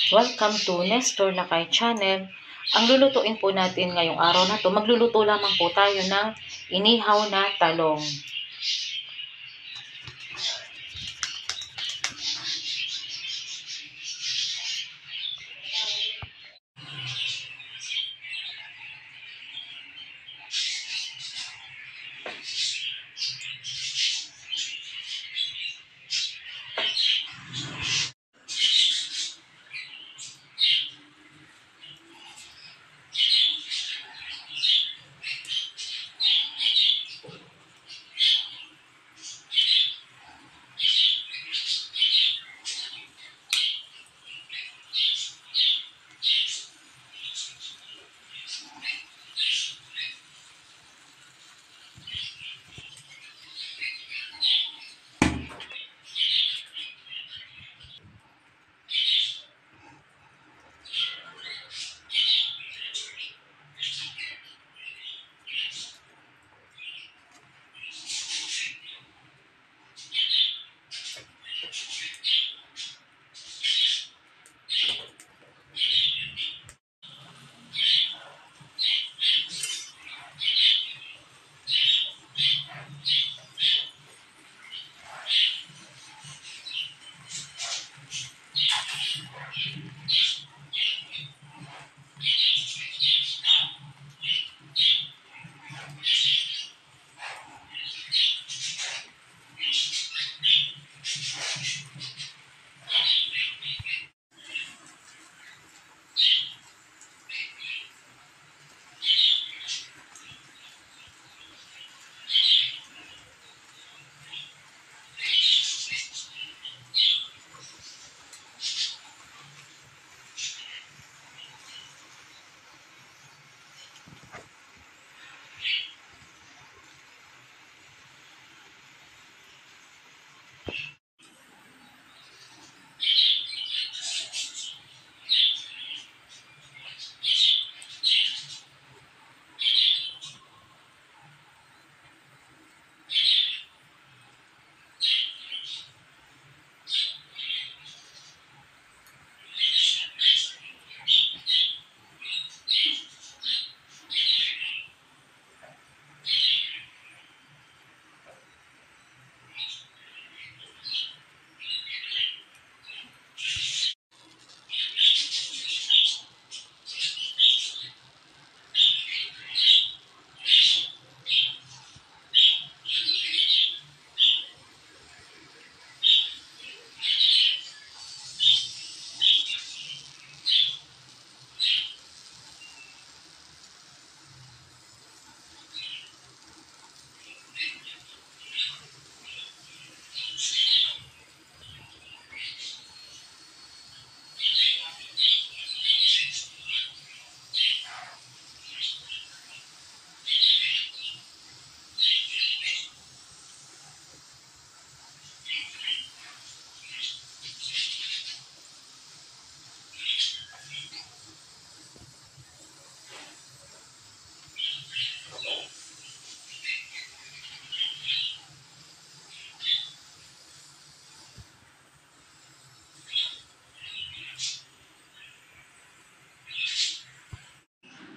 Welcome to Nestor Lakay Channel. Ang lulutuin po natin ngayong araw na to, magluluto lamang po tayo ng inihaw na talong.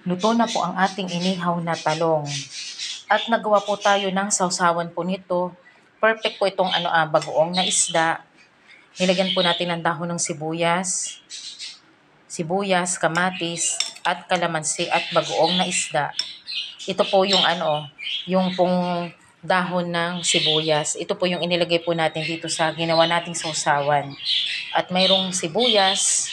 Luto na po ang ating inihaw na talong. At nagawa po tayo ng sausawan po nito. Perfect po itong bagoong na isda. Nilagyan po natin ng dahon ng sibuyas, kamatis, at kalamansi at bagoong na isda. Ito po yung yung pong dahon ng sibuyas. Ito po yung inilagay po natin dito sa ginawa nating sausawan. At mayroong sibuyas.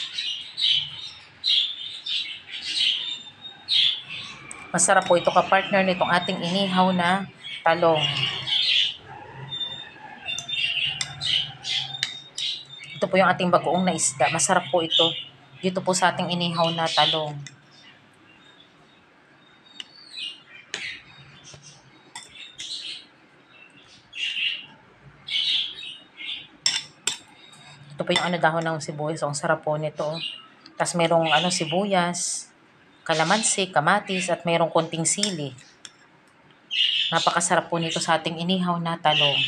Masarap po ito ka-partner nitong ating inihaw na talong. Ito po yung ating bagoong na isda. Masarap po ito dito po sa ating inihaw na talong. Ito po yung dahon ng sibuyas. Ang sarap po nito. Tapos merong sibuyas, kalamansi, kamatis, at mayroong konting sili. Napakasarap po nito sa ating inihaw na talong.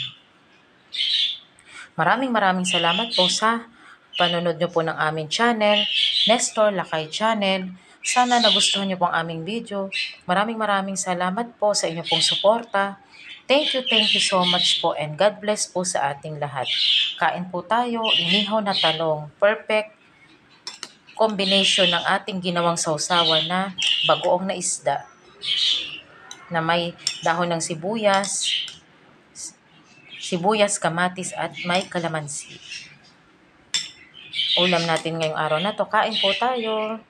Maraming salamat po sa panonood nyo po ng aming channel, Nestor Lakay Channel. Sana nagustuhan nyo po ang aming video. Maraming salamat po sa inyo pong suporta. Thank you so much po and God bless po sa ating lahat. Kain po tayo, inihaw na talong. Perfect combination ng ating ginawang sausawan na bagoong na isda na may dahon ng sibuyas, kamatis at may kalamansi. Ulam natin ngayong araw na to. Kain po tayo.